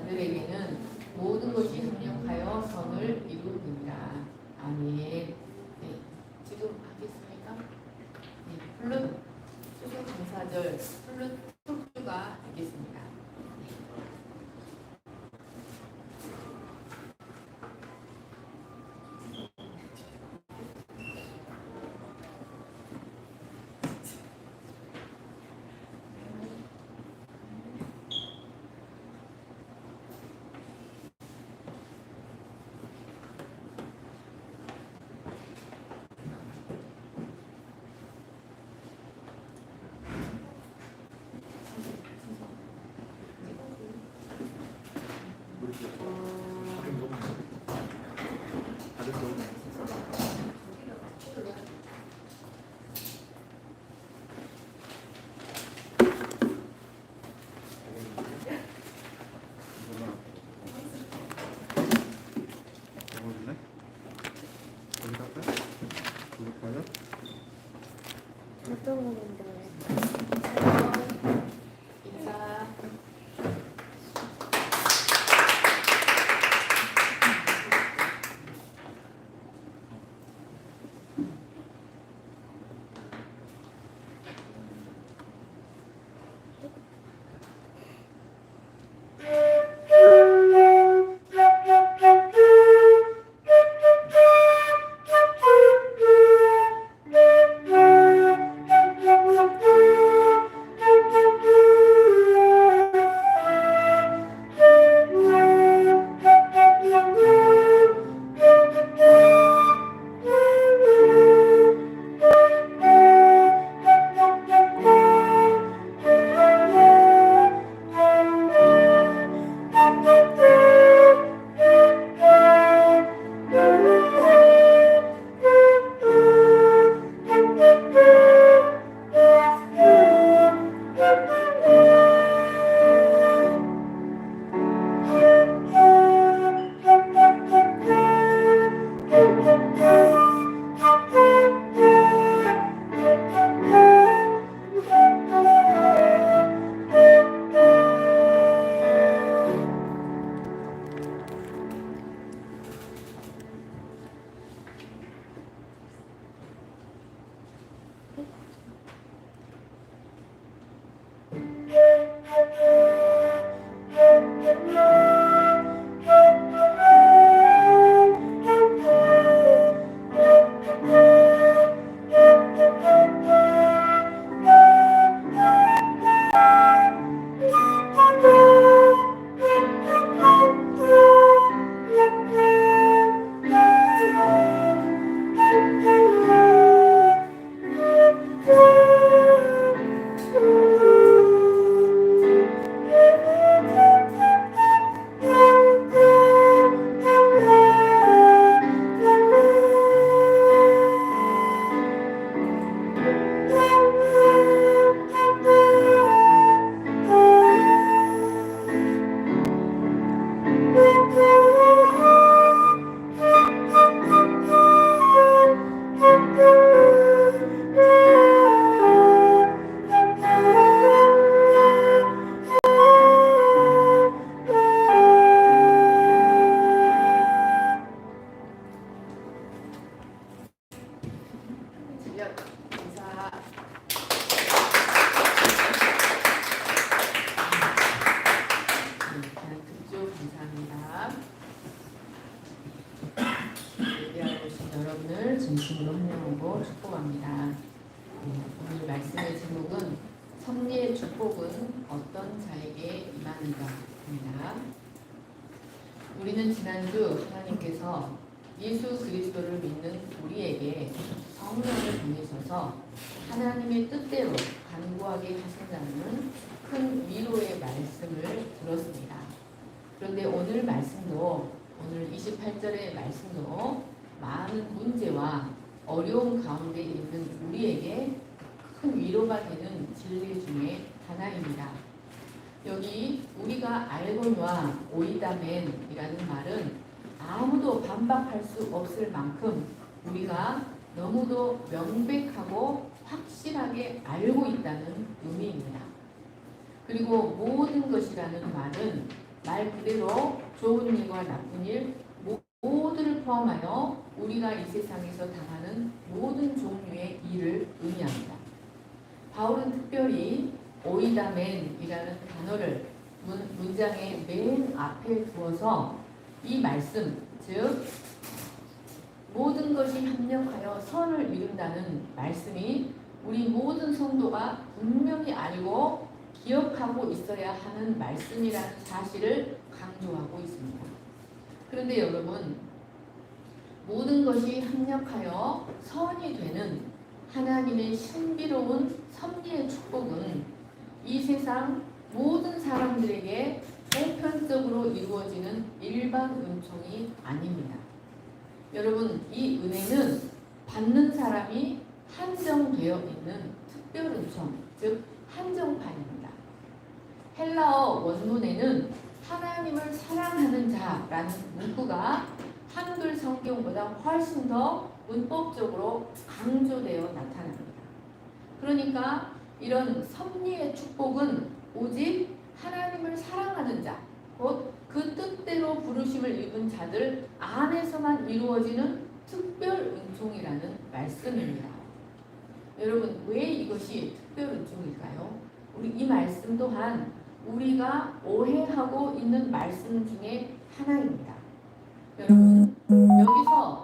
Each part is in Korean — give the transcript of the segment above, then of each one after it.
자들에게는 모든 것이 협력하여 선을 이루느니라. 아멘. 네, 지금 하겠습니까? 네, 플룻 수교 감사절 플룻 속주가 되겠습니다. 어떤 건데? 인사. 진심으로 환영하고 축복합니다. 오늘 말씀의 제목은 섭리의 축복은 어떤 자에게 임하는가입니다. 우리는 지난주 하나님께서 예수 그리스도를 믿는 우리에게 성령을 보내셔서 하나님의 뜻대로 간구하게 하신다는 큰 위로의 말씀을 들었습니다. 그런데 오늘 말씀도 오늘 28절의 말씀도 많은 문제와 어려움 가운데 있는 우리에게 큰 위로가 되는 진리 중에 하나입니다. 여기 우리가 알거니와 오이다멘이라는 말은 아무도 반박할 수 없을 만큼 우리가 너무도 명백하고 확실하게 알고 있다는 의미입니다. 그리고 모든 것이라는 말은 말 그대로 좋은 일과 나쁜 일 모두를 포함하여 우리가 이 세상에서 당하는 모든 종류의 일을 의미합니다. 바울은 특별히 오이다멘이라는 단어를 문장의 맨 앞에 두어서 이 말씀, 즉 모든 것이 협력하여 선을 이룬다는 말씀이 우리 모든 성도가 분명히 알고 기억하고 있어야 하는 말씀이라는 사실을 강조하고 있습니다. 그런데 여러분, 모든 것이 협력하여 선이 되는 하나님의 신비로운 섭리의 축복은 이 세상 모든 사람들에게 보편적으로 이루어지는 일반 은총이 아닙니다. 여러분, 이 은혜는 받는 사람이 한정되어 있는 특별 은총, 즉 한정판입니다. 헬라어 원문에는 하나님을 사랑하는 자라는 문구가 한글 성경보다 훨씬 더 문법적으로 강조되어 나타납니다. 그러니까 이런 섭리의 축복은 오직 하나님을 사랑하는 자, 곧 그 뜻대로 부르심을 입은 자들 안에서만 이루어지는 특별 은총이라는 말씀입니다. 여러분, 왜 이것이 특별 은총일까요? 우리 이 말씀 또한 우리가 오해하고 있는 말씀 중에 하나입니다. 여러분, 여기서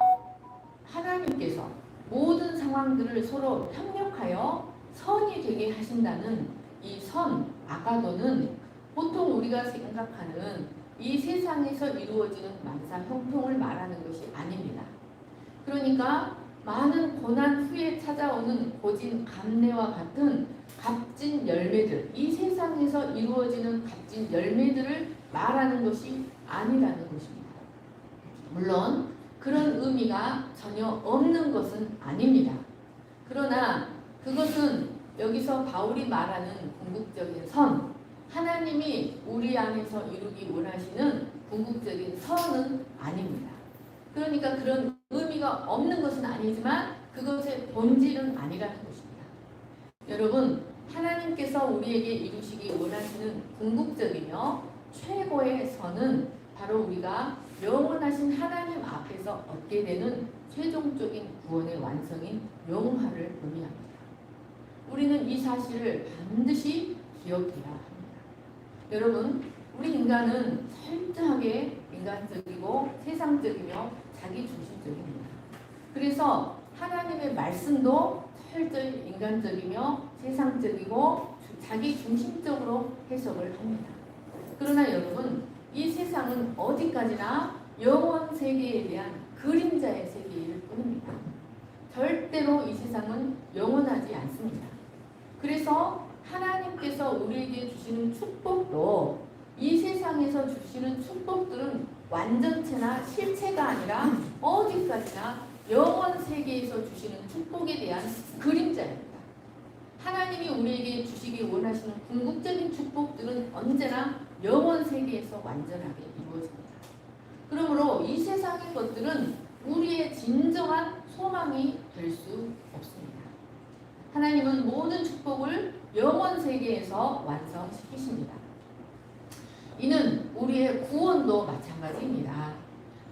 하나님께서 모든 상황들을 서로 협력하여 선이 되게 하신다는 이 선, 아가도는 보통 우리가 생각하는 이 세상에서 이루어지는 만사 형통을 말하는 것이 아닙니다. 그러니까 많은 고난 후에 찾아오는 고진 감래와 같은 값진 열매들, 이 세상에서 이루어지는 값진 열매들을 말하는 것이 아니라는 것입니다. 물론 그런 의미가 전혀 없는 것은 아닙니다. 그러나 그것은 여기서 바울이 말하는 궁극적인 선, 하나님이 우리 안에서 이루기 원하시는 궁극적인 선은 아닙니다. 그러니까 그런 의미가 없는 것은 아니지만 그것의 본질은 아니라는 것입니다. 여러분, 하나님께서 우리에게 이루시기 원하시는 궁극적이며 최고의 선은 바로 우리가 영원하신 하나님 앞에서 얻게 되는 최종적인 구원의 완성인 영화를 의미합니다. 우리는 이 사실을 반드시 기억해야 합니다. 여러분, 우리 인간은 철저하게 인간적이고 세상적이며 자기중심적입니다. 그래서 하나님의 말씀도 철저히 인간적이며 세상적이고 자기중심적으로 해석을 합니다. 그러나 여러분, 이 세상은 어디까지나 영원 세계에 대한 그림자의 세계일 뿐입니다. 절대로 이 세상은 영원하지 않습니다. 그래서 하나님께서 우리에게 주시는 축복도 이 세상에서 주시는 축복들은 완전체나 실체가 아니라 어디까지나 영원 세계에서 주시는 축복에 대한 그림자입니다. 하나님이 우리에게 주시기 원하시는 궁극적인 축복들은 언제나 영원 세계에서 완전하게 이루어집니다. 그러므로 이 세상의 것들은 우리의 진정한 소망이 될 수 없습니다. 하나님은 모든 축복을 영원 세계에서 완성시키십니다. 이는 우리의 구원도 마찬가지입니다.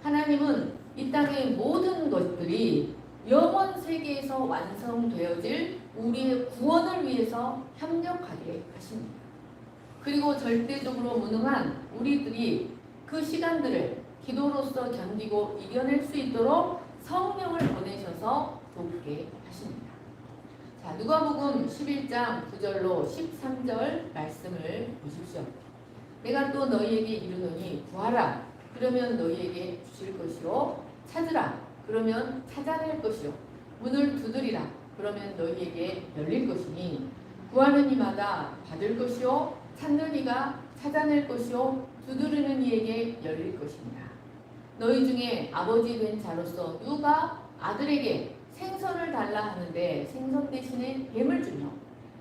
하나님은 이 땅의 모든 것들이 영원 세계에서 완성되어질 우리의 구원을 위해서 협력하게 하십니다. 그리고 절대적으로 무능한 우리들이 그 시간들을 기도로서 견디고 이겨낼 수 있도록 성령을 보내셔서 돕게 하십니다. 자, 누가복음 11장 9절로 13절 말씀을 보십시오. 내가 또 너희에게 이르노니 구하라 그러면 너희에게 주실 것이요 찾으라 그러면 찾아낼 것이요 문을 두드리라 그러면 너희에게 열릴 것이니 구하는 이마다 받을 것이요 찾는 이가 찾아낼 것이요 두드리는 이에게 열릴 것입니다. 너희 중에 아버지 된 자로서 누가 아들에게 생선을 달라 하는데 생선 대신에 뱀을 주며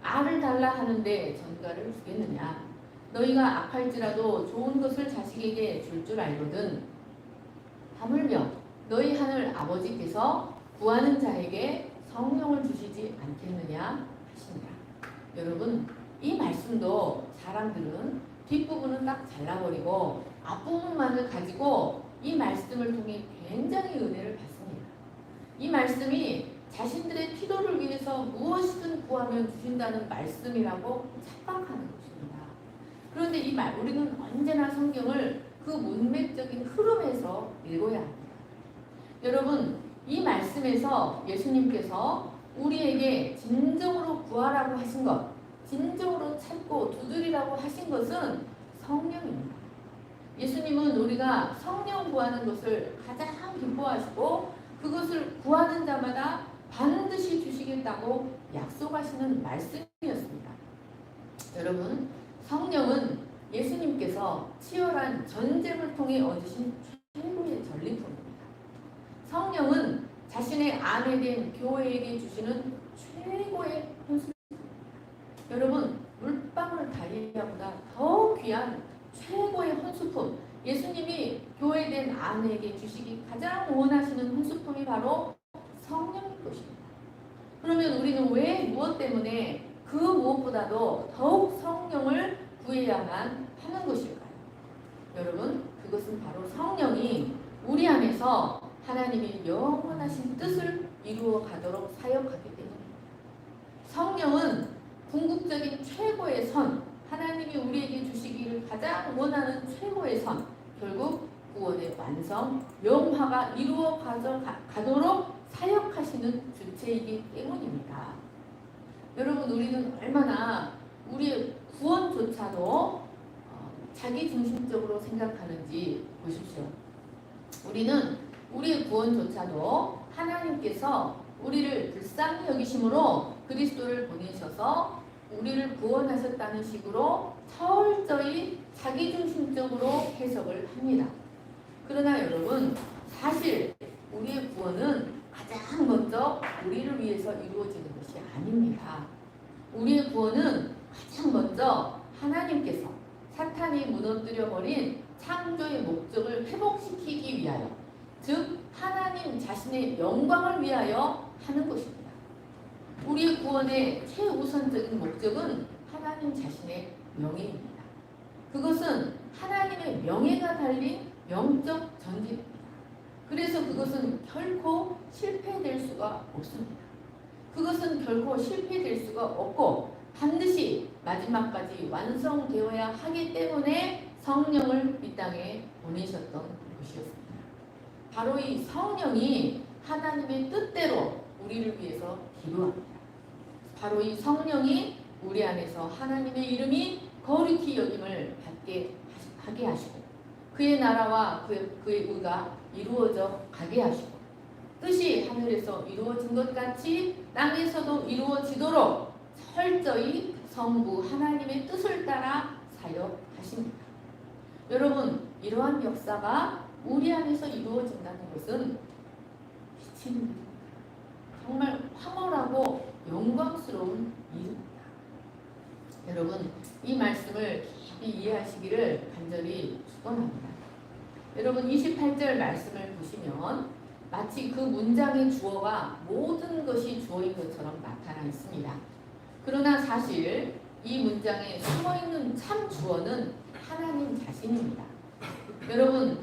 알을 달라 하는데 전갈을 주겠느냐. 너희가 악할지라도 좋은 것을 자식에게 줄 줄 알거든. 하물며 너희 하늘 아버지께서 구하는 자에게 성령을 주시지 않겠느냐 하십니다. 여러분, 이 말씀도 사람들은 뒷부분은 딱 잘라버리고 앞부분만을 가지고 이 말씀을 통해 굉장히 은혜를 받습니다. 이 말씀이 자신들의 필요를 위해서 무엇이든 구하면 주신다는 말씀이라고 착각하는 것입니다. 그런데 우리는 언제나 성경을 그 문맥적인 흐름에서 읽어야 합니다. 여러분, 이 말씀에서 예수님께서 우리에게 진정으로 구하라고 하신 것, 진정으로 찾고 두드리라고 하신 것은 성령입니다. 예수님은 우리가 성령 구하는 것을 가장 기뻐하시고 그것을 구하는 자마다 반드시 주시겠다고 약속하시는 말씀이었습니다. 여러분, 성령은 예수님께서 치열한 전쟁을 통해 얻으신 최고의 전리품입니다. 성령은 자신의 아내 된 교회에게 주시는 최고의 현수입니다. 여러분, 물방울 다이아보다 더 귀한 최고의 헌수품, 예수님이 교회된 아내에게 주시기 가장 원하시는 헌수품이 바로 성령일 것입니다. 그러면 우리는 왜 무엇 때문에 그 무엇보다도 더욱 성령을 구해야만 하는 것일까요? 여러분, 그것은 바로 성령이 우리 안에서 하나님의 영원하신 뜻을 이루어 가도록 사역하기 때문입니다. 성령은 궁극적인 최고의 선, 하나님이 우리에게 주시기를 가장 원하는 최고의 선, 결국 구원의 완성, 영화가 이루어 가도록 사역하시는 주체이기 때문입니다. 여러분, 우리는 얼마나 우리의 구원조차도 자기중심적으로 생각하는지 보십시오. 우리는 우리의 구원조차도 하나님께서 우리를 불쌍히 여기심으로 그리스도를 보내셔서 우리를 구원하셨다는 식으로 철저히 자기중심적으로 해석을 합니다. 그러나 여러분, 사실 우리의 구원은 가장 먼저 우리를 위해서 이루어지는 것이 아닙니다. 우리의 구원은 가장 먼저 하나님께서 사탄이 무너뜨려버린 창조의 목적을 회복시키기 위하여, 즉 하나님 자신의 영광을 위하여 하는 것입니다. 우리의 구원의 최우선적인 목적은 하나님 자신의 명예입니다. 그것은 하나님의 명예가 달린 영적 전쟁입니다. 그래서 그것은 결코 실패될 수가 없습니다. 그것은 결코 실패될 수가 없고 반드시 마지막까지 완성되어야 하기 때문에 성령을 이 땅에 보내셨던 것이었습니다. 바로 이 성령이 하나님의 뜻대로 우리를 위해서 기도합니다. 바로 이 성령이 우리 안에서 하나님의 이름이 거룩히 여김을 받게 하게 하시고 그의 나라와 그의 의가 이루어져 가게 하시고 뜻이 하늘에서 이루어진 것 같이 땅에서도 이루어지도록 철저히 성부 하나님의 뜻을 따라 사역하십니다. 여러분, 이러한 역사가 우리 안에서 이루어진다는 것은 미친 일입니다. 정말 황홀하고 영광스러운 일입니다. 여러분, 이 말씀을 깊이 이해하시기를 간절히 축원합니다. 여러분, 28절 말씀을 보시면 마치 그 문장의 주어가 모든 것이 주어인 것처럼 나타나 있습니다. 그러나 사실 이 문장에 숨어있는 참 주어는 하나님 자신입니다. 여러분,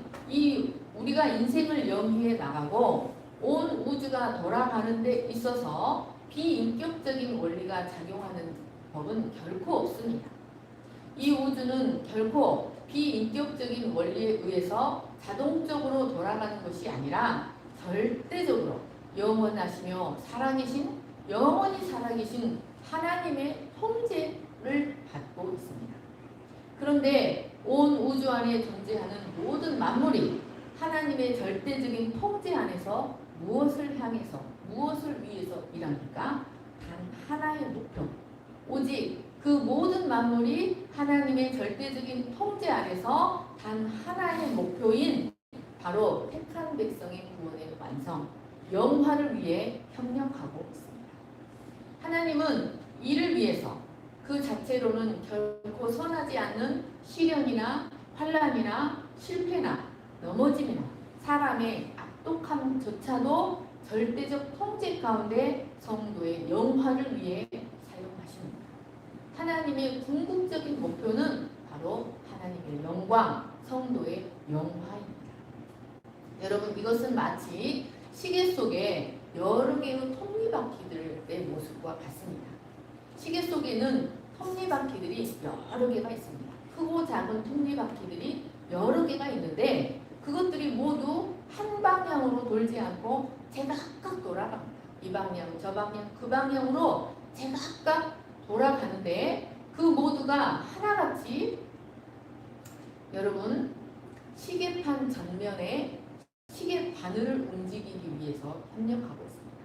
우리가 인생을 영위해 나가고 온 우주가 돌아가는 데 있어서 비인격적인 원리가 작용하는 법은 결코 없습니다. 이 우주는 결코 비인격적인 원리에 의해서 자동적으로 돌아가는 것이 아니라 절대적으로 영원하시며 영원히 살아계신 하나님의 통제를 받고 있습니다. 그런데 온 우주 안에 존재하는 모든 만물이 하나님의 절대적인 통제 안에서 무엇을 향해서 무엇을 위해서 일합니까? 단 하나의 목표, 오직 그 모든 만물이 하나님의 절대적인 통제 안에서 단 하나의 목표인 바로 택한 백성의 구원의 완성, 영화를 위해 협력하고 있습니다. 하나님은 이를 위해서 그 자체로는 결코 선하지 않는 시련이나 환난이나 실패나 넘어짐이나 사람의 악독함조차도 절대적 통제 가운데 성도의 영화를 위해 사용하십니다. 하나님의 궁극적인 목표는 바로 하나님의 영광, 성도의 영화입니다. 여러분, 이것은 마치 시계 속에 여러 개의 톱니바퀴들의 모습과 같습니다. 시계 속에는 톱니바퀴들이 여러 개가 있습니다. 크고 작은 톱니바퀴들이 여러 개가 있는데 그것들이 모두 한 방향으로 돌지 않고 제각각 돌아갑니다. 이 방향, 저 방향, 그 방향으로 제각각 돌아가는데 그 모두가 하나같이 여러분 시계판 전면에 시계 바늘을 움직이기 위해서 협력하고 있습니다.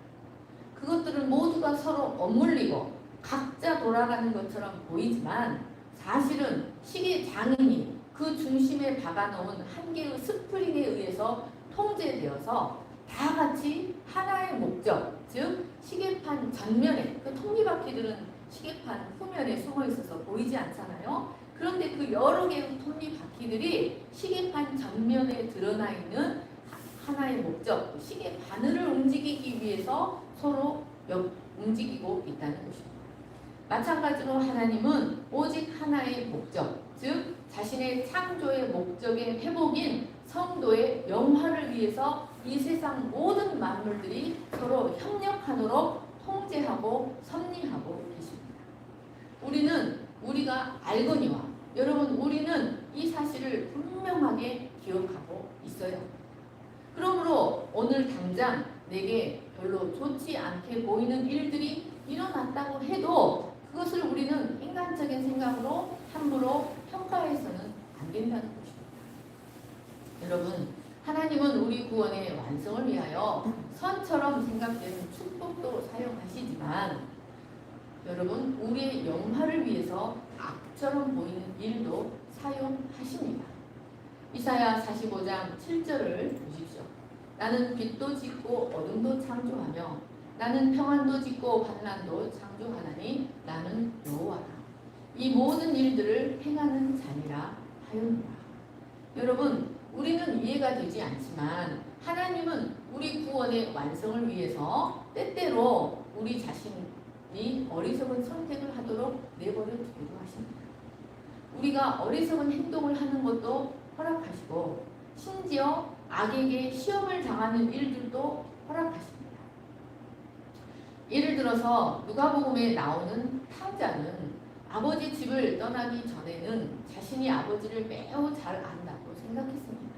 그것들은 모두가 서로 맞물리고 각자 돌아가는 것처럼 보이지만 사실은 시계 장인이 그 중심에 박아놓은 한 개의 스프링에 의해서 통제되어서 다 같이 하나의 목적, 즉 시계판 전면에 그 톱니바퀴들은 시계판 후면에 숨어 있어서 보이지 않잖아요. 그런데 그 여러 개의 톱니바퀴들이 시계판 전면에 드러나 있는 하나의 목적, 시계 바늘을 움직이기 위해서 서로 움직이고 있다는 것입니다. 마찬가지로 하나님은 오직 하나의 목적, 즉 자신의 창조의 목적의 회복인 성도의 영화를 위해서 이 세상 모든 만물들이 서로 협력하도록 통제하고 섭리하고 계십니다. 우리가 알거니와 여러분 우리는 이 사실을 분명하게 기억하고 있어야 합니다. 그러므로 오늘 당장 내게 별로 좋지 않게 보이는 일들이 일어났다고 해도 그것을 우리는 인간적인 생각으로 함부로 평가해서는 안 된다는 것입니다. 여러분, 하나님은 우리 구원의 완성을 위하여 선처럼 생각되는 축복도 사용하시지만 여러분, 우리의 영화를 위해서 악처럼 보이는 일도 사용하십니다. 이사야 45장 7절을 보십시오. 나는 빛도 짓고 어둠도 창조하며 나는 평안도 짓고 환난도 창조하나니 나는 여호와라. 이 모든 일들을 행하는 자니라 하였노라. 여러분, 우리는 이해가 되지 않지만 하나님은 우리 구원의 완성을 위해서 때때로 우리 자신이 어리석은 선택을 하도록 내버려 두기도 하십니다. 우리가 어리석은 행동을 하는 것도 허락하시고 심지어 악에게 시험을 당하는 일들도 허락하십니다. 예를 들어서 누가복음에 나오는 탕자는 아버지 집을 떠나기 전에는 자신이 아버지를 매우 잘 안다고 생각했습니다.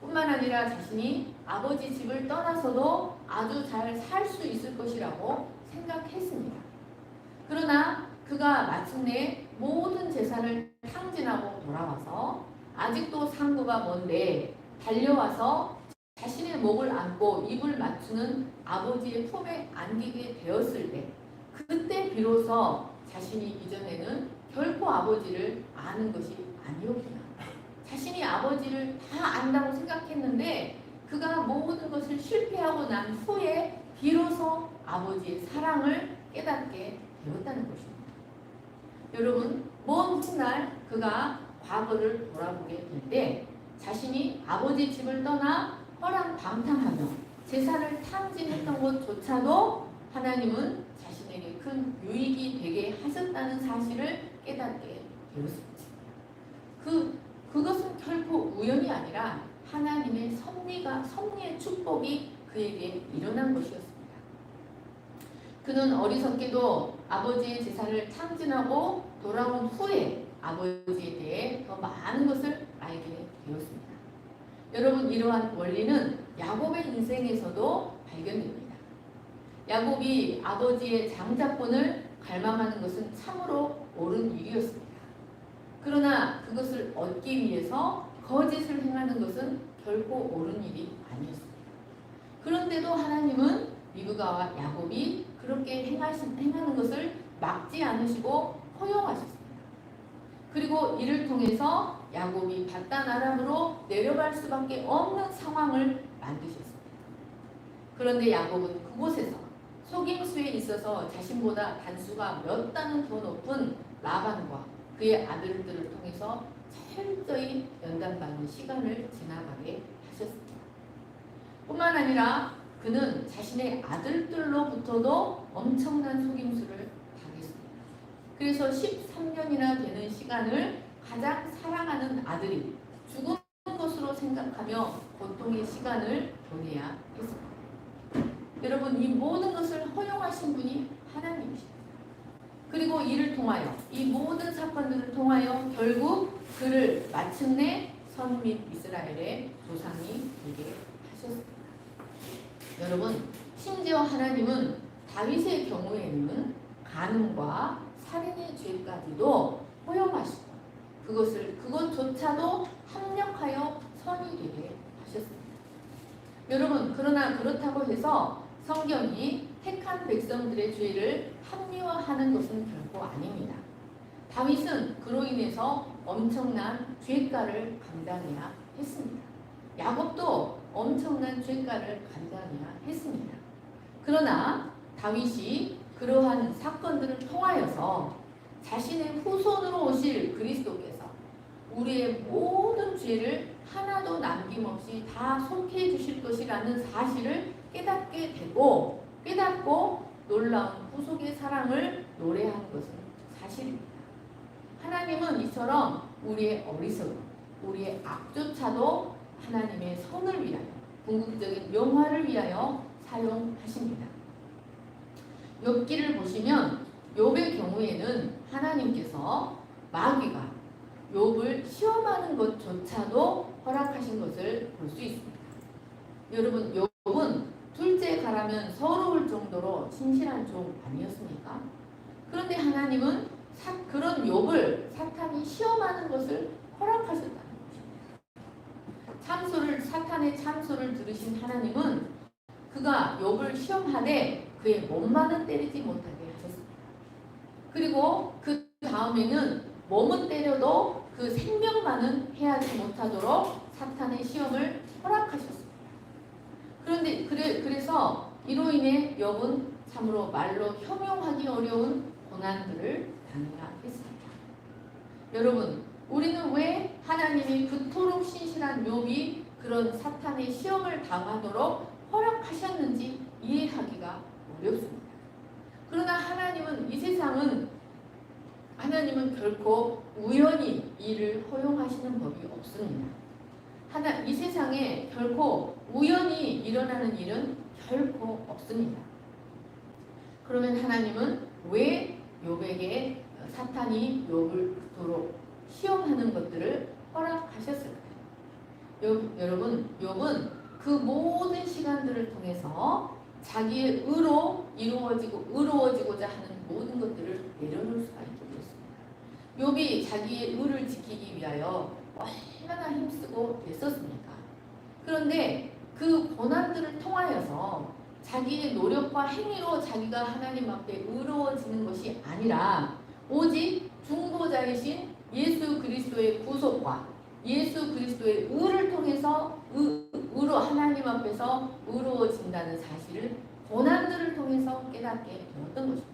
뿐만 아니라 자신이 아버지 집을 떠나서도 아주 잘 살 수 있을 것이라고 생각했습니다. 그러나 그가 마침내 모든 재산을 탕진하고 돌아와서 아직도 상고가 먼데 달려와서 자신의 목을 안고 입을 맞추는 아버지의 품에 안기게 되었을 때 그때 비로소 자신이 이전에는 결코 아버지를 아는 것이 아니었구나. 자신이 아버지를 다 안다고 생각했는데 그가 모든 것을 실패하고 난 후에 비로소 아버지의 사랑을 깨닫게 되었다는 것입니다. 여러분, 먼 훗날 그가 과거를 돌아보게 될 때 자신이 아버지 집을 떠나 허랑방탕하며 재산을 탕진했던 것조차도 하나님은 자신에게 큰 유익이 되게 하셨다는 사실을 깨닫게 되었습니다. 그것은 결코 우연이 아니라 하나님의 섭리의 축복이 그에게 일어난 것이었습니다. 그는 어리석게도 아버지의 재산을 탕진하고 돌아온 후에 아버지에 대해 더 많은 것을 알게 되었습니다. 여러분, 이러한 원리는 야곱의 인생에서도 발견됩니다. 야곱이 아버지의 장자권을 갈망하는 것은 참으로 옳은 일이었습니다. 그러나 그것을 얻기 위해서 거짓을 행하는 것은 결코 옳은 일이 아니었습니다. 그런데도 하나님은 리브가와 야곱이 그렇게 행하는 것을 막지 않으시고 허용하셨습니다. 그리고 이를 통해서 야곱이 바단 아람으로 내려갈 수밖에 없는 상황을 만드셨습니다. 그런데 야곱은 그곳에서 속임수에 있어서 자신보다 단수가 몇 단은 더 높은 라반과 그의 아들들을 통해서 철저히 연단받는 시간을 지나가게 하셨습니다. 뿐만 아니라 그는 자신의 아들들로부터도 엄청난 속임수를 당했습니다. 그래서 13년이나 되는 시간을 가장 사랑하는 아들이 죽은 것으로 생각하며 고통의 시간을 보내야 했습니다. 여러분, 이 모든 것을 허용하신 분이 하나님이십니다. 그리고 이를 통하여, 이 모든 사건들을 통하여 결국 그를 마침내 선민 이스라엘의 조상이 되게 하셨습니다. 여러분, 심지어 하나님은 다윗의 경우에는 간음과 살인의 죄까지도 허용하시고 그것조차도 합력하여 선이 되게 하셨습니다. 여러분, 그러나 그렇다고 해서 성경이 택한 백성들의 죄를 합리화하는 것은 결코 아닙니다. 다윗은 그로 인해서 엄청난 죄가를 감당해야 했습니다. 야곱도 엄청난 죄가를 감당해야 했습니다. 그러나 다윗이 그러한 사건들을 통하여서 자신의 후손으로 오실 그리스도께서 우리의 모든 죄를 하나도 남김없이 다 속해 주실 것이라는 사실을 깨닫고 놀라운 구속의 사랑을 노래한 것은 사실입니다. 하나님은 이처럼 우리의 어리석음, 우리의 악조차도 하나님의 선을 위하여, 궁극적인 영화를 위하여 사용하십니다. 욥기를 보시면 욥의 경우에는 하나님께서 마귀가 욥을 시험하는 것조차도 허락하신 것을 볼 수 있습니다. 여러분, 욥은 둘째 가라면 서러울 정도로 신실한 종 아니었습니까? 그런데 하나님은 그런 욥을 사탄이 시험하는 것을 허락하셨다는 것입니다. 사탄의 참소를 들으신 하나님은 그가 욥을 시험하되 그의 몸만은 때리지 못하게 하셨습니다. 그리고 그 다음에는 몸은 때려도 그 생명만은 해하지 못하도록 사탄의 시험을 허락하셨습니다. 그래서 이로 인해 욥은 참으로 말로 형용하기 어려운 고난들을 당해야 했습니다. 여러분, 우리는 왜 하나님이 그토록 신실한 욥이 그런 사탄의 시험을 당하도록 허락하셨는지 이해하기가 어렵습니다. 그러나 하나님은 결코 우연히 이를 허용하시는 법이 없습니다. 이 세상에 결코 우연히 일어나는 일은 결코 없습니다. 그러면 하나님은 왜 욥에게 사탄이 욥을 그토록 시험하는 것들을 허락하셨을까요? 여러분, 욥은 그 모든 시간들을 통해서 자기의 의로워지고자 하는 모든 것들을 내려놓을 수가 있게 되었습니다. 욥이 자기의 의를 지키기 위하여 얼마나 힘쓰고 애썼습니까? 그런데 그 고난들을 통하여서 자기의 노력과 행위로 자기가 하나님 앞에 의로워지는 것이 아니라 오직 중보자이신 예수 그리스도의 구속과 예수 그리스도의 의를 통해서 하나님 앞에서 의로워진다는 사실을 고난들을 통해서 깨닫게 되었던 것입니다.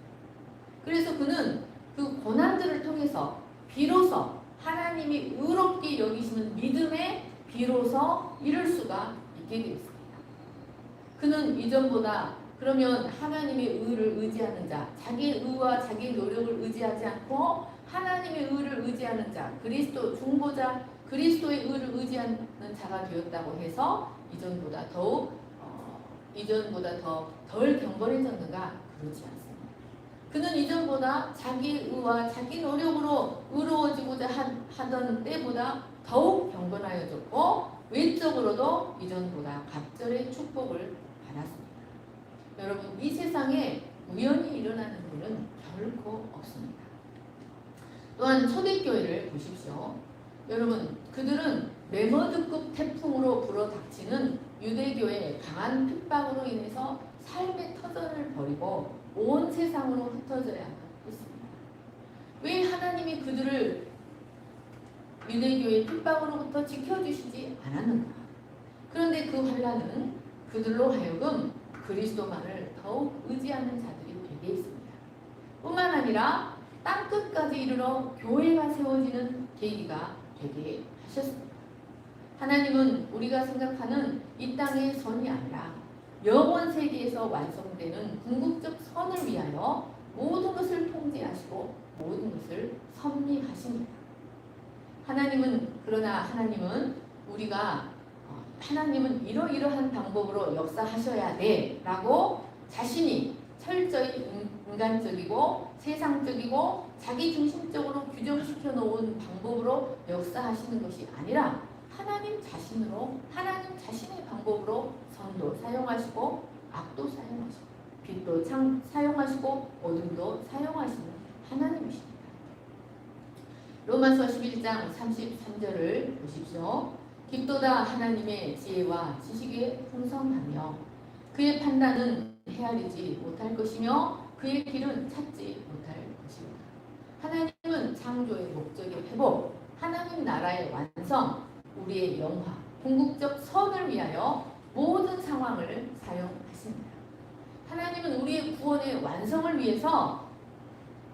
그래서 그는 그 고난들을 통해서 비로소 하나님이 의롭게 여기시는 믿음에 비로소 이룰 수가 있게 되었습니다. 그는 이전보다 그러면 하나님의 의를 의지하는 자, 자기의 의와 자기의 노력을 의지하지 않고 하나님의 의를 의지하는 자, 그리스도 중보자, 그리스도의 의를 의지하는 자가 되었다고 해서 이전보다 덜 경건해졌는가? 그렇지 않습니다. 그는 이전보다 자기의 의와 자기 노력으로 의로워지고자 하던 때보다 더욱 경건하여졌고 외적으로도 이전보다 갑절의 축복을 받았습니다. 여러분, 이 세상에 우연히 일어나는 일은 결코 없습니다. 또한 초대교회를 보십시오. 여러분, 그들은 메머드급 태풍으로 불어닥치는 유대교의 강한 핍박으로 인해서 삶의 터전을 벌이고 온 세상으로 흩어져야 했습니다. 왜 하나님이 그들을 유대교의 핍박으로부터 지켜주시지 않았는가? 그런데 그 환난은 그들로 하여금 그리스도만을 더욱 의지하는 자들이 되게 했습니다. 뿐만 아니라 땅끝까지 이르러 교회가 세워지는 계기가 되게 하셨습니다. 하나님은 우리가 생각하는 이 땅의 선이 아니라 영원 세계에서 완성되는 궁극적 선을 위하여 모든 것을 통제하시고 모든 것을 섭리하십니다. 그러나 하나님은 우리가 하나님은 이러이러한 방법으로 역사하셔야 돼 라고 자신이 철저히 인간적이고 세상적이고 자기중심적으로 규정시켜 놓은 방법으로 역사하시는 것이 아니라 하나님 자신의 방법으로 선도 사용하시고 악도 사용하시고 빛도 사용하시고 어둠도 사용하시는 하나님이십니다. 로마서 11장 33절을 보십시오. 깊도다 하나님의 지혜와 지식에 풍성하며 그의 판단은 헤아리지 못할 것이며 그의 길은 찾지 못할 것입니다. 하나님은 창조의 목적의 회복, 하나님 나라의 완성, 우리의 영화, 궁극적 선을 위하여 모든 상황을 사용하십니다. 하나님은 우리의 구원의 완성을 위해서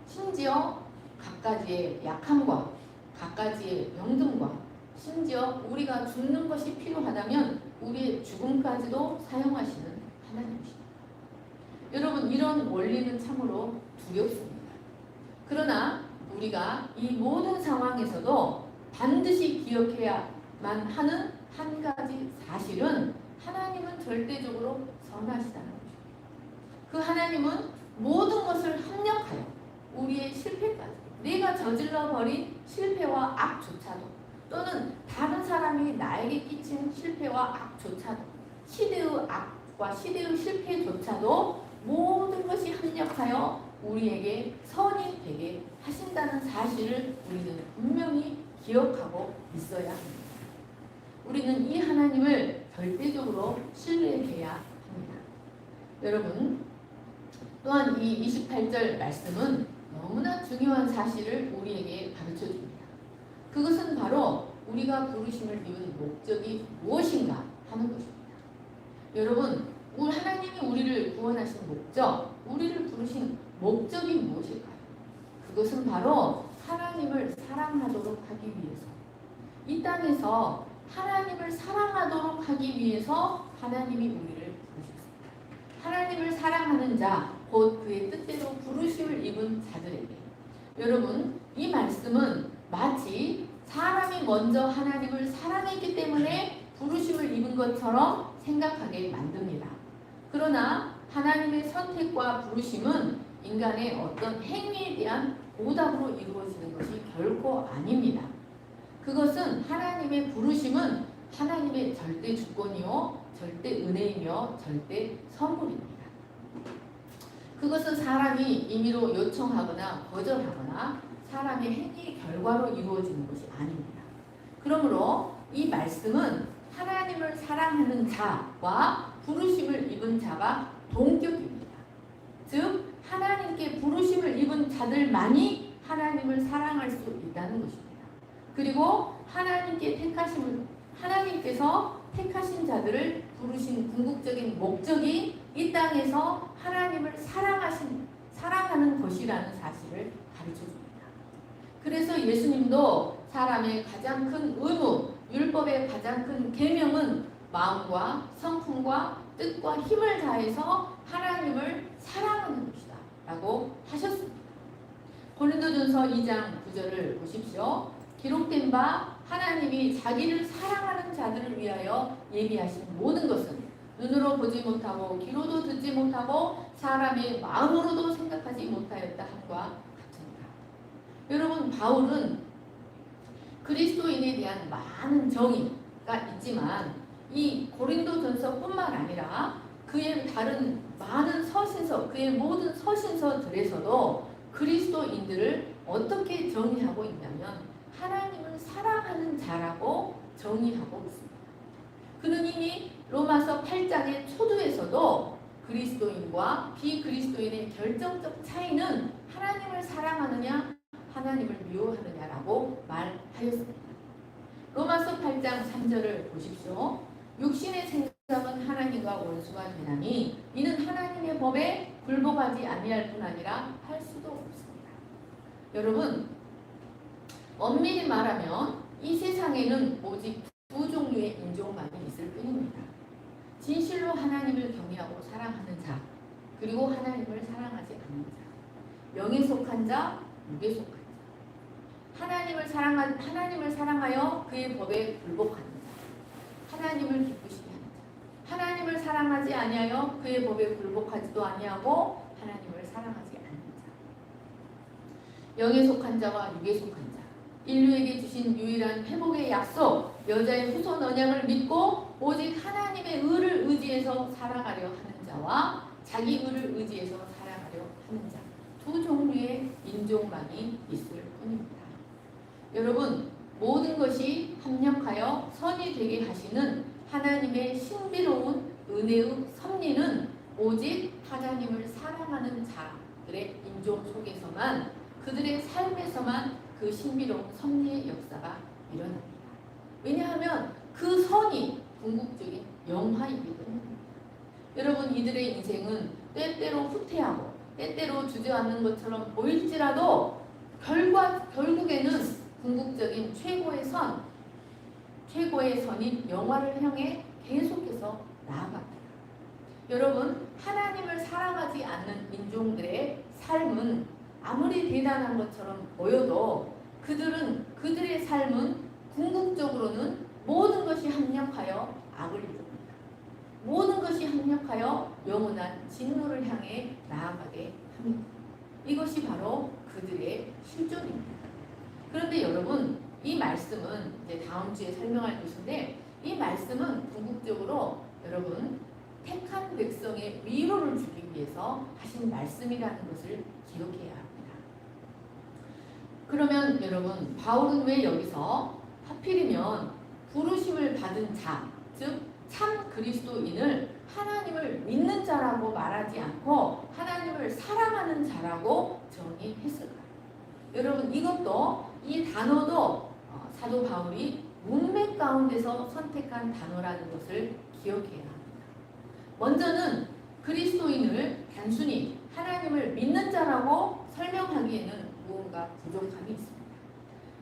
심지어 갖가지의 약함과 갖가지의 병듦과 심지어 우리가 죽는 것이 필요하다면 우리의 죽음까지도 사용하시는 하나님이십니다. 여러분, 이런 원리는 참으로 두렵습니다. 그러나 우리가 이 모든 상황에서도 반드시 기억해야만 하는 한 가지 사실은 하나님은 절대적으로 선하시다는 것입니다. 그 하나님은 모든 것을 합력하여 우리의 실패까지, 내가 저질러 버린 실패와 악조차도, 또는 다른 사람이 나에게 끼친 실패와 악조차도, 시대의 악과 시대의 실패조차도 모든 것이 합력하여 우리에게 선이 되게 하신다는 사실을 우리는 분명히 기억하고 있어야 합니다. 우리는 이 하나님을 절대적으로 신뢰해야 합니다. 여러분, 또한 이 28절 말씀은 너무나 중요한 사실을 우리에게 가르쳐 줍니다. 그것은 바로 우리가 부르심을 입은 목적이 무엇인가 하는 것입니다. 여러분, 하나님이 우리를 구원하신 목적, 우리를 부르신 목적이 무엇일까요? 그것은 바로 하나님을 사랑하도록 하기 위해서, 이 땅에서 하나님을 사랑하도록 하기 위해서 하나님이 우리를 부르셨습니다. 하나님을 사랑하는 자, 곧 그의 뜻대로 부르심을 입은 자들에게, 여러분, 이 말씀은 마치 사람이 먼저 하나님을 사랑했기 때문에 부르심을 입은 것처럼 생각하게 만듭니다. 그러나 하나님의 선택과 부르심은 인간의 어떤 행위에 대한 보답으로 이루어지는 것이 결코 아닙니다. 그것은 하나님의 부르심은 하나님의 절대 주권이요, 절대 은혜이며 절대 선물입니다. 그것은 사람이 임의로 요청하거나 거절하거나 사람의 행위의 결과로 이루어지는 것이 아닙니다. 그러므로 이 말씀은 하나님을 사랑하는 자와 부르심을 입은 자가 동격입니다. 즉 하나님께 부르심을 입은 자들만이 하나님을 사랑할 수 있다는 것입니다. 그리고 하나님께서 택하신 자들을 부르신 궁극적인 목적이 이 땅에서 하나님을 사랑하는 것이라는 사실을 가르쳐줍니다. 그래서 예수님도 사람의 가장 큰 의무, 율법의 가장 큰 계명은 마음과 성품과 뜻과 힘을 다해서 하나님을 사랑하는 것이다 라고 하셨습니다. 고린도전서 2장 9절을 보십시오. 기록된 바 하나님이 자기를 사랑하는 자들을 위하여 예비하신 모든 것은 눈으로 보지 못하고 귀로도 듣지 못하고 사람의 마음으로도 생각하지 못하였다 함과 같습니다. 여러분, 바울은 그리스도인에 대한 많은 정의가 있지만 이 고린도전서뿐만 아니라 그의 다른 많은 서신서, 그의 모든 서신서들에서도 그리스도인들을 어떻게 정의하고 있냐면 하나님을 사랑하는 자라고 정의하고 있습니다. 그는 이미 로마서 8장의 초두에서도 그리스도인과 비그리스도인의 결정적 차이는 하나님을 사랑하느냐 하나님을 미워하느냐라고 말하였습니다. 로마서 8장 3절을 보십시오. 육신의 생각은 하나님과 원수가 되나니 이는 하나님의 법에 굴복하지 아니할 뿐 아니라 할 수도 없습니다. 여러분, 엄밀히 말하면 이 세상에는 오직 두 종류의 인종만이 있을 뿐입니다. 진실로 하나님을 경외하고 사랑하는 자, 그리고 하나님을 사랑하지 않는 자, 영에 속한 자, 육에 속한 자. 하나님을 사랑하여 그의 법에 굴복하는 자, 하나님을 기쁘시게 하는 자, 하나님을 사랑하지 아니하여 그의 법에 굴복하지도 아니하고 하나님을 사랑하지 않는 자, 영에 속한 자와 육에 속한 자, 인류에게 주신 유일한 회복의 약속, 여자의 후손 언약을 믿고 오직 하나님의 의를 의지해서 살아가려 하는 자와 자기 의를 의지해서 살아가려 하는 자, 두 종류의 인종만이 있을 뿐입니다. 여러분, 모든 것이 합력하여 선이 되게 하시는 하나님의 신비로운 은혜의 섭리는 오직 하나님을 사랑하는 자들의 인종 속에서만, 그들의 삶에서만 그 신비로운 섭리의 역사가 일어납니다. 왜냐하면 그 선이 궁극적인 영화이기 때문입니다. 여러분, 이들의 인생은 때때로 후퇴하고 때때로 주저앉는 것처럼 보일지라도 결국에는 궁극적인 최고의 선인 영화를 향해 계속해서 나아갑니다. 여러분, 하나님을 사랑하지 않는 인종들의 삶은 아무리 대단한 것처럼 보여도 그들의 삶은 궁극적으로는 모든 것이 합력하여 악을 이룹니다. 모든 것이 합력하여 영원한 진노를 향해 나아가게 합니다. 이것이 바로 그들의 실존입니다. 그런데 여러분, 이 말씀은 이제 다음 주에 설명할 것인데, 이 말씀은 궁극적으로 여러분 택한 백성의 위로를 주기 위해서 하신 말씀이라는 것을 기억해야 합니다. 그러면 여러분, 바울은 왜 여기서 하필이면 부르심을 받은 자, 즉 참 그리스도인을 하나님을 믿는 자라고 말하지 않고 하나님을 사랑하는 자라고 정의했을까요? 여러분, 이것도 이 단어도 사도 바울이 문맥 가운데서 선택한 단어라는 것을 기억해야 합니다. 먼저는 그리스도인을 단순히 하나님을 믿는 자라고 설명하기에는 무언가 부족함이 있습니다.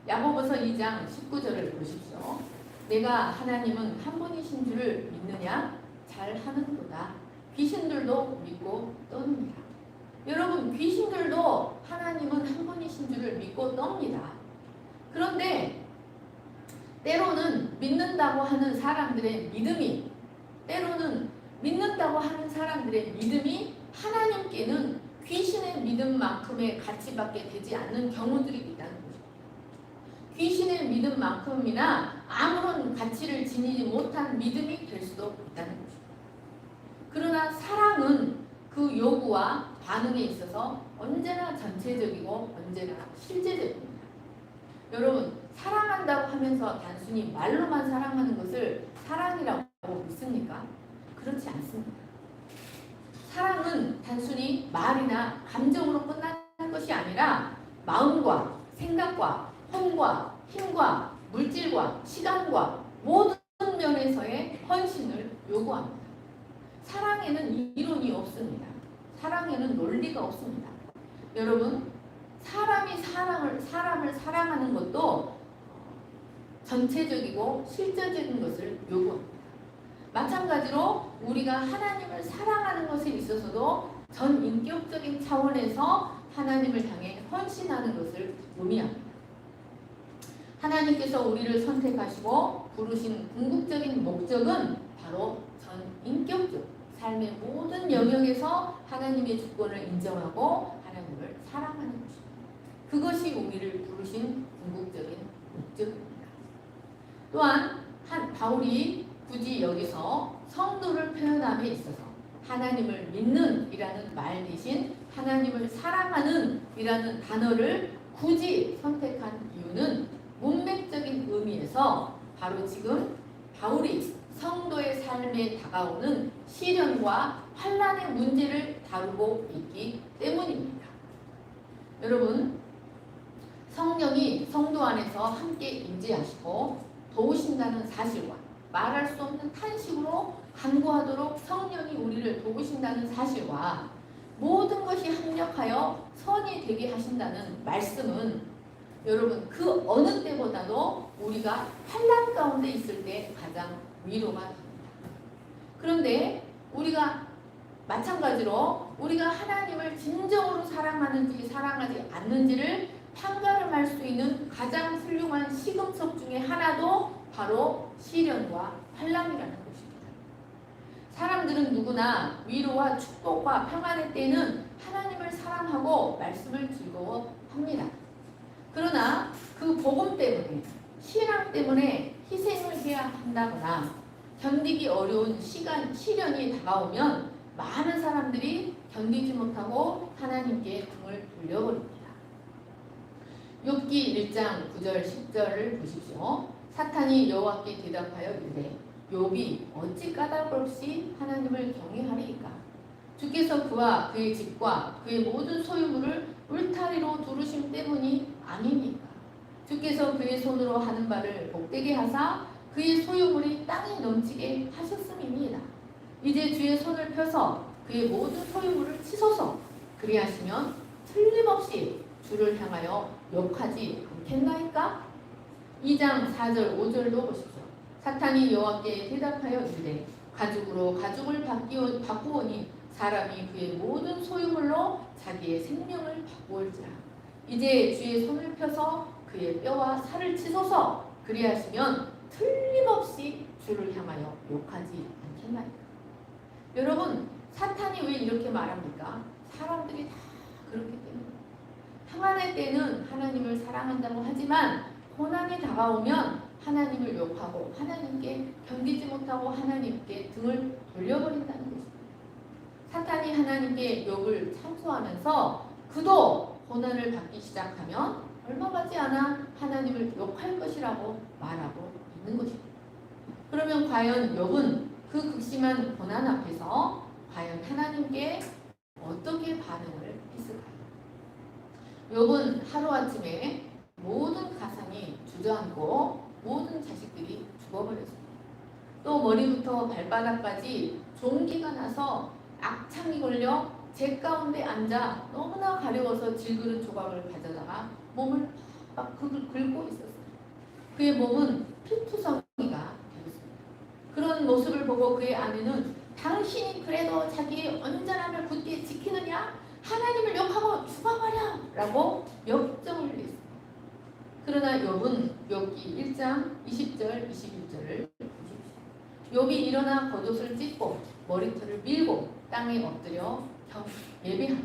야고보서 2장 19절을 보십시오. 내가 하나님은 한 분이신 줄을 믿느냐? 잘하는도다. 귀신들도 믿고 떠납니다. 여러분, 귀신들도 하나님은 한 분이신 줄을 믿고 떱니다. 그런데 때로는 믿는다고 하는 사람들의 믿음이 하나님께는 귀신의 믿음만큼의 가치밖에 되지 않는 경우들이 있다는 거죠. 귀신의 믿음만큼이나 아무런 가치를 지니지 못한 믿음이 될 수도 있다는 거죠. 그러나 사랑은 그 요구와 반응에 있어서 언제나 전체적이고 언제나 실제적입니다. 여러분, 사랑한다고 하면서 단순히 말로만 사랑하는 것을 사랑이라고 믿습니까? 그렇지 않습니다. 사랑은 단순히 말이나 감정으로 끝나는 것이 아니라 마음과 생각과 혼과 힘과 물질과 시간과 모든 면에서의 헌신을 요구합니다. 사랑에는 이론이 없습니다. 사랑에는 논리가 없습니다. 여러분, 사람을 사랑하는 것도 전체적이고 실제적인 것을 요구합니다. 마찬가지로 우리가 하나님을 사랑하는 것에 있어서도 전인격적인 차원에서 하나님을 향해 헌신하는 것을 의미합니다. 하나님께서 우리를 선택하시고 부르신 궁극적인 목적은 바로 전인격적 삶의 모든 영역에서 하나님의 주권을 인정하고 하나님을 사랑하는 것입니다. 그것이 우리를 부르신 궁극적인 목적입니다. 또한 바울이 굳이 여기서 성도를 표현함에 있어서 하나님을 믿는 이라는 말 대신 하나님을 사랑하는 이라는 단어를 굳이 선택한 이유는 문맥적인 의미에서 바로 지금 바울이 성도의 삶에 다가오는 시련과 환난의 문제를 다루고 있기 때문입니다. 여러분, 성령이 성도 안에서 함께 임재하시고 도우신다는 사실과 말할 수 없는 탄식으로 간구하도록 성령이 우리를 도우신다는 사실과 모든 것이 합력하여 선이 되게 하신다는 말씀은 여러분, 그 어느 때보다도 우리가 환난 가운데 있을 때 가장 위로가 됩니다. 그런데 우리가 마찬가지로 우리가 하나님을 진정으로 사랑하는지 사랑하지 않는지를 판가름할 수 있는 가장 훌륭한 시금석 중에 하나도 바로 시련과 환난이라는 것입니다. 사람들은 누구나 위로와 축복과 평안의 때는 하나님을 사랑하고 말씀을 즐거워합니다. 그러나 그 복음 때문에, 신앙 때문에 희생을 해야 한다거나 견디기 어려운 시련이 다가오면 많은 사람들이 견디지 못하고 하나님께 등을 돌려버립니다. 욥기 1장 9절 10절을 보십시오. 사탄이 여호와께 대답하여 이르되 욥이 어찌 까닭 없이 하나님을 경외하리이까? 주께서 그와 그의 집과 그의 모든 소유물을 울타리로 두르심 때문이 아니니까. 주께서 그의 손으로 하는 바를 복되게 하사 그의 소유물이 땅에 넘치게 하셨음이니이다. 이제 주의 손을 펴서 그의 모든 소유물을 치소서. 그리하시면 틀림없이 주를 향하여 욕하지 않겠나이까? 2장 4절 5절도 보십시오. 사탄이 여호와께 대답하여 이르되 가죽으로 가죽을 바꾸오니 사람이 그의 모든 소유물로 자기의 생명을 바꾸올지라. 이제 주의 손을 펴서 그의 뼈와 살을 치소서. 그리하시면 틀림없이 주를 향하여 욕하지 않겠나이까? 여러분, 사탄이 왜 이렇게 말합니까? 사람들이 다 그렇기 때문에. 평안의 때는 하나님을 사랑한다고 하지만 고난이 다가오면 하나님을 욕하고 하나님께 견디지 못하고 하나님께 등을 돌려버린다는 것입니다. 사탄이 하나님께 욕을 참소하면서 그도 고난을 받기 시작하면 얼마 가지 않아 하나님을 욕할 것이라고 말하고 있는 것입니다. 그러면 과연 욥은 그 극심한 고난 앞에서 과연 하나님께 어떻게 반응을 했을까요? 욥은 하루아침에 모든 가산이 주저앉고 모든 자식들이 죽어버렸습니다. 또 머리부터 발바닥까지 종기가 나서 악창이 걸려 제 가운데 앉아 너무나 가려워서 질그릇 조각을 가져다가 몸을 막 긁고 있었어요. 그의 몸은 피투성이가 되었습니다. 그런 모습을 보고 그의 아내는 당신이 그래도 자기의 온전함을 굳게 지키느냐? 하나님을 욕하고 죽어버려! 라고 역정을 했습니다. 그러나 욥은 욥기 1장 20절 21절을 보십시오. 욥이 일어나 겉옷을 찢고 머리털을 밀고 땅에 엎드려 예배하고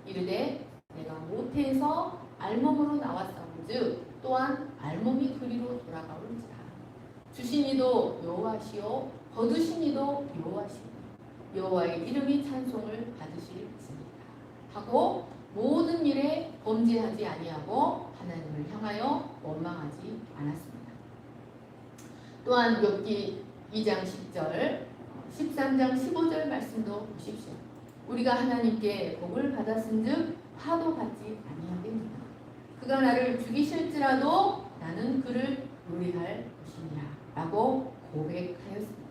이르되 내가 모태에서 알몸으로 나왔사온즉 또한 알몸이 그리로 돌아가올지라. 주신 이도 여호와시요 거두신 이도 여호와시니 여호와의 이름이 찬송을 받으실지니라 하고 모든 일에 범죄하지 아니하고 하나님을 향하여 원망하지 않았습니다. 또한 욥기 2장 10절 13장 15절 말씀도 보십시오. 우리가 하나님께 복을 받았은즉 화도 받지 아니하겠느냐. 그가 나를 죽이실지라도 나는 그를 요리할 것이니라 라고 고백하였습니다.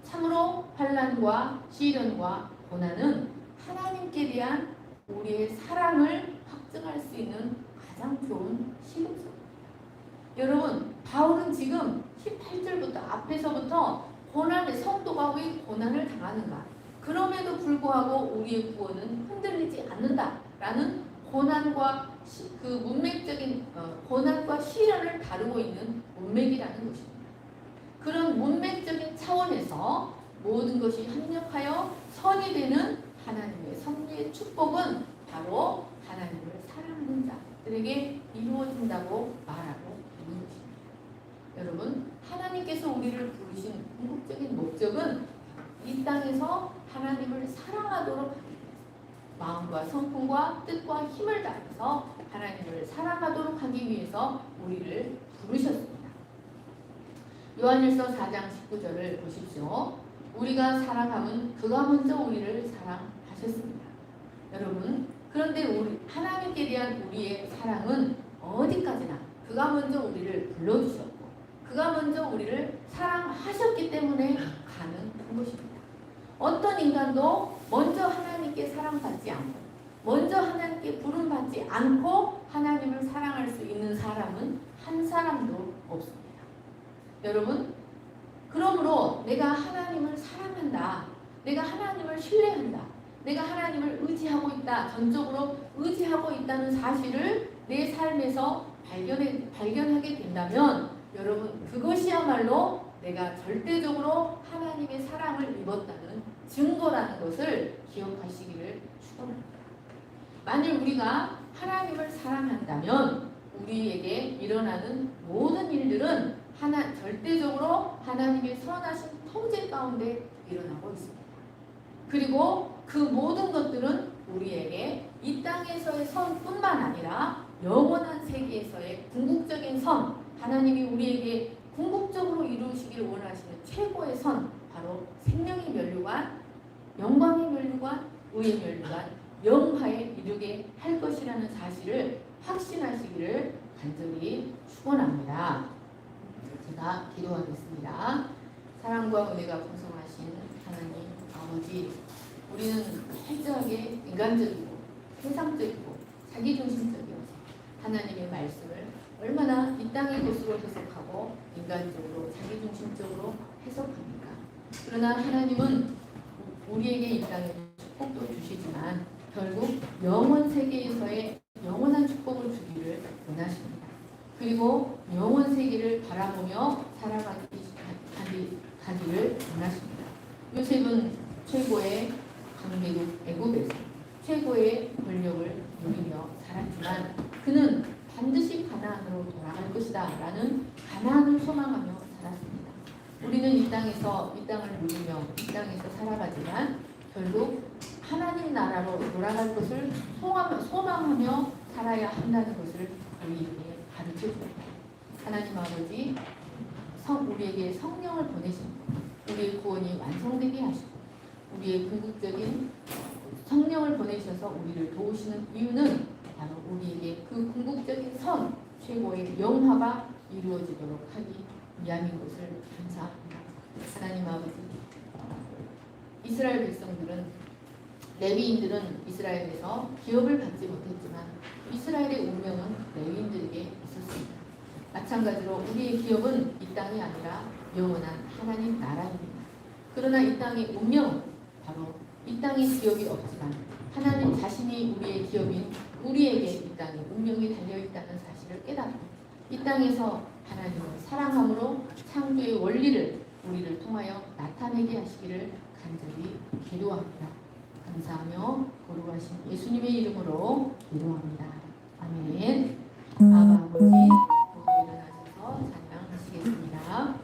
참으로 환난과 시련과 고난은 하나님께 대한 우리의 사랑을 확증할 수 있는 가장 좋은 시금석입니다. 여러분, 바울은 지금 18절부터 앞에서부터 고난의 성도가 왜 고난을 당하는가? 그럼에도 불구하고 우리의 구원은 흔들리지 않는다라는 고난과 그 문맥적인 고난과 시련을 다루고 있는 문맥이라는 것입니다. 그런 문맥적인 차원에서 모든 것이 합력하여 선이 되는 하나님의 섭리의 축복은 바로 하나님을 사랑하는 자들에게 이루어진다고 말하고 있는 것입니다. 여러분, 하나님께서 우리를 부르신 궁극적인 목적은 이 땅에서 하나님을 사랑하도록 하기 위해서 마음과 성품과 뜻과 힘을 다해서 하나님을 사랑하도록 하기 위해서 우리를 부르셨습니다. 요한일서 4장 19절을 보십시오. 우리가 사랑함은 그가 먼저 우리를 사랑하셨습니다. 여러분, 그런데 우리 하나님께 대한 우리의 사랑은 어디까지나 그가 먼저 우리를 불러주셨고 그가 먼저 우리를 사랑하셨기 때문에 가능한 것입니다. 어떤 인간도 먼저 하나님께 사랑받지 않고 먼저 하나님께 부름받지 않고 하나님을 사랑할 수 있는 사람은 한 사람도 없습니다. 여러분, 그러므로 내가 하나님을 사랑한다, 내가 하나님을 신뢰한다, 내가 하나님을 의지하고 있다, 전적으로 의지하고 있다는 사실을 내 삶에서 발견하게 된다면 여러분 그것이야말로 내가 절대적으로 하나님의 사랑을 입었다는 증거라는 것을 기억하시기를 축원합니다. 만일 우리가 하나님을 사랑한다면 우리에게 일어나는 모든 일들은 절대적으로 하나님의 선하신 통제 가운데 일어나고 있습니다. 그리고 그 모든 것들은 우리에게 이 땅에서의 선뿐만 아니라 영원한 세계에서의 궁극적인 선, 하나님이 우리에게 궁극적으로 이루시기를 원하시는 최고의 선, 바로 생명의 면류관, 영광의 면류관, 의의 면류관, 영화에 이르게 할 것이라는 사실을 확신하시기를 간절히 축원합니다. 제가 기도하겠습니다. 사랑과 은혜가 풍성하신 하나님 아버지, 우리는 철저하게 인간적이고 세상적이고 자기중심적이어서 하나님의 말씀을 얼마나 이 땅의 것으로 해석하고 인간적으로 자기중심적으로 해석합니까? 그러나 하나님은 우리에게 이 땅에 축복도 주시지만 결국 영원 세계에서의 영원한 축복을 주기를 원하십니다. 그리고 영원 세계를 바라보며 살아가기를 원하십니다. 요셉은 최고의 강대국 애굽에서 최고의 권력을 누리며 살았지만 그는 반드시 가나안으로 돌아갈 것이다 라는 가나안을 소망하며 살았습니다. 우리는 이 땅을 누리며 이 땅에서 살아가지만 결국 하나님 나라로 돌아갈 것을 소망하며 살아야 한다는 것을 우리에게 가르쳐 줍니다. 하나님 아버지, 우리에게 성령을 보내십니다. 우리의 구원이 완성되게 하시고 우리의 궁극적인 성령을 보내셔서 우리를 도우시는 이유는 바로 우리에게 그 궁극적인 선, 최고의 영화가 이루어지도록 하기 위함인 것을 감사합니다. 하나님 아버지, 이스라엘 백성들은, 레위인들은 이스라엘에서 기업을 받지 못했지만 이스라엘의 운명은 레위인들에게 있었습니다. 마찬가지로 우리의 기업은 이 땅이 아니라 영원한 하나님 나라입니다. 그러나 이 땅의 운명은 바로 이 땅에 기업이 없지만 하나님 자신이 우리의 기업인 우리에게 이 땅에 운명이 달려있다는 사실을 깨닫고 이 땅에서 하나님을 사랑함으로 창조의 원리를 우리를 통하여 나타내게 하시기를 간절히 기도합니다. 감사하며 거룩하신 예수님의 이름으로 기도합니다. 아멘. 아바 아버지, 모두 일어나셔서 찬양하시겠습니다.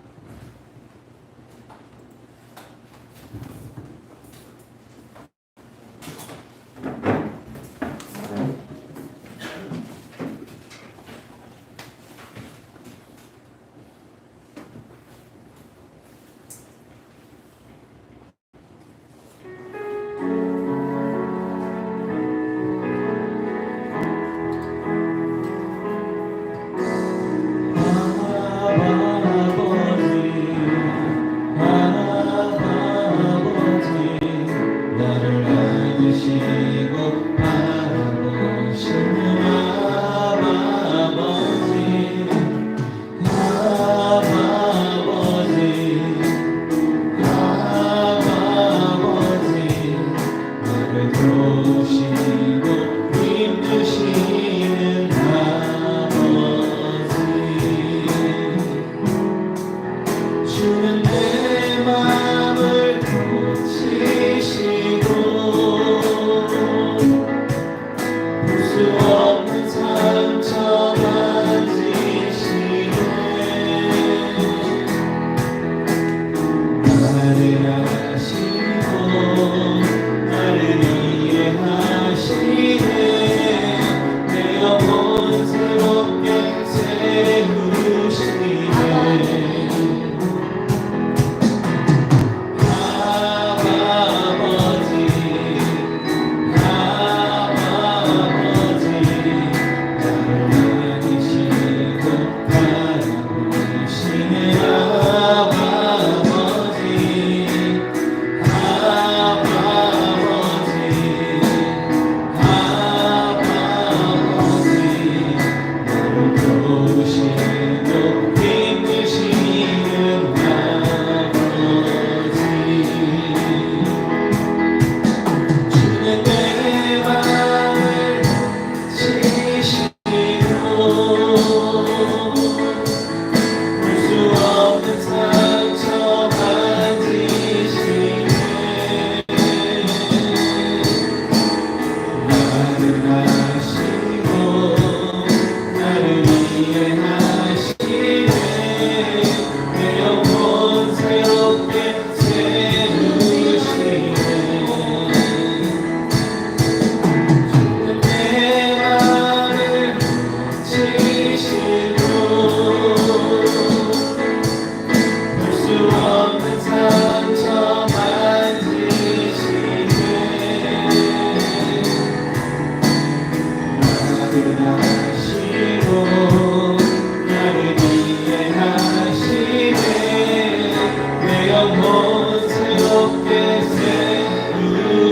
영원스럽게 세우시네.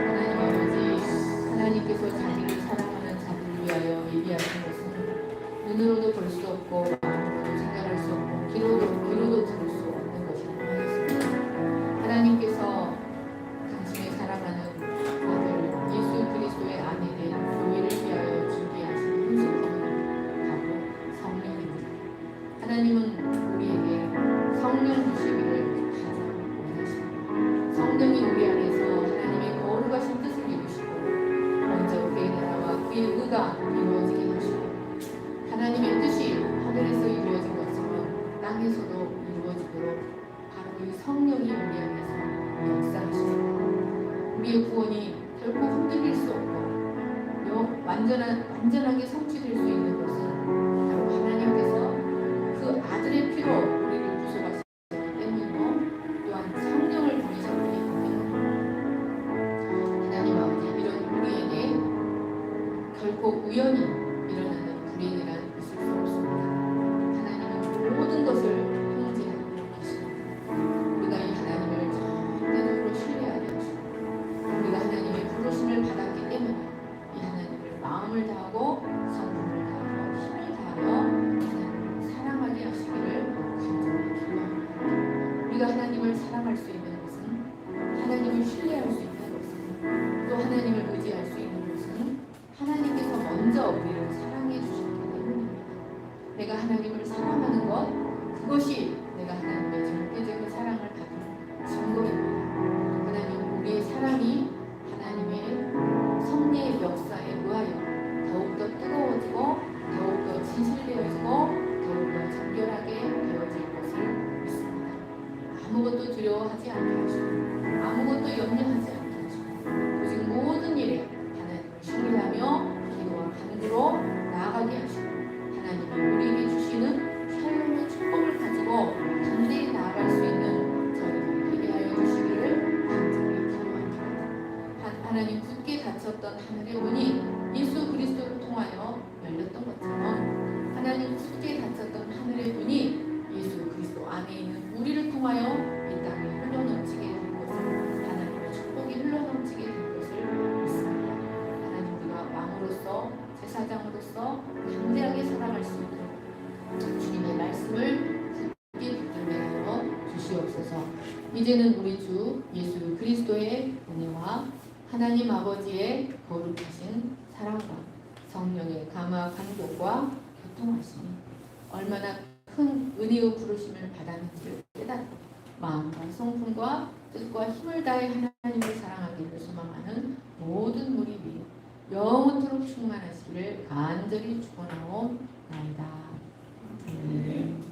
하나님 아버지, 하나님께서 자기를 사랑하는 자들을 위하여 예비하신 것은 눈으로도 볼 수 없고 마음으로도 생각할 수 없고 귀로도 들을 수 없는 것이라고 하였습니다. 하나님께서 당신의 사랑하는 아들 예수 그리스도의 아내된 교회를 위하여 준비하신 음식품은 바로 성령입니다. 하나님은 우리에게 성령 주시기를 가장 원하십니다. 성령이 우리 안에서 하나님의 거룩하신 뜻을 이루시고 먼저 그의 나라와 그의 의가 이루어지게 하시고 하나님의 뜻이 하늘에서 이루어진 것처럼 땅에서도 이루어지도록 바로 이 성령이 우리 안에서 역사하십니다. 우리의 구원이 결코 흔들릴 수 없고 완전하게 성취될 수 있는 것은 바로 하나님께서 그 아들의 피로 우리를 구속하셨기 때문이고 또한 성령을 보내셨기 때문입니다. 하나님 아버지, 이런 우리에게 결코 우연히 일어나는 불행이란 있을 수 없습니다. 하나님은 모든 것을 통제하고 계십니다. 우리가 이 하나님을 전면으로 신뢰하게 하시고 우리가 하나님의 부르심을 받았기 때문에 이 하나님을 마음을 다하고 성품을 다하고 힘을 다하여 하나님을 사랑하게 하시기를 간절히 기도합니다. 우리가 하나님을 사랑할 수 있는 것은, 하나님을 신뢰할 수 있는 것은, 또 하나님을 의지할 수 있는 것은 하나님께서 먼저 우리를 사랑해 주셨기 때문입니다. 내가 하나님을 사랑하는 것, 그것이 내가 하나님의 절대적인 사랑을 받은 증거입니다. 하나님, 우리의 사랑이 하나님의 성례의 역사에 의하여 더욱더 뜨거워지고 더욱더 진실되어지고 더욱더 정결하게 되어질 것을 믿습니다. 아무것도 두려워하지 않게 하시고 아무것도 염려하지 않게 하시고 오직 모든 일에 하나님을 신뢰하며 기도와 간구로 나아가게 하시고 하나님이 우리에게 주시는 샬롬의 축복을 가지고 담대히 나아갈 수 있는 저희를 되게 하여 주시기를 간절히 기도합니다. 하나님, 굳게 닫혔던 하늘의 문이 예수 그리스도를 통하여 열렸던 것처럼 하나님, 굳게 닫혔던 하늘의 문이 예수 그리스도 안에 있는 우리를 통하여 이 땅에 흘러넘치게 될 것을, 하나님의 축복이 흘러넘치게 될 것을 믿습니다. 하나님, 우리가 왕으로서 제사장으로서 담대하게 살아갈 수 있도록 주님의 말씀을 굳게 붙들게 하여 주시옵소서. 이제는 우리 주 예수 그리스도의 은혜와 하나님 아버지의 거룩하신 사랑과 성령의 감화 간격과 교통하심이 얼마나 큰 은혜의 부르심을 받았는지를 깨닫고 마음과 성품과 뜻과 힘을 다해 하나님을 사랑하기를 소망하는 모든 무리 위에 영원토록 충만하시기를 간절히 축원하옵나이다. 아멘.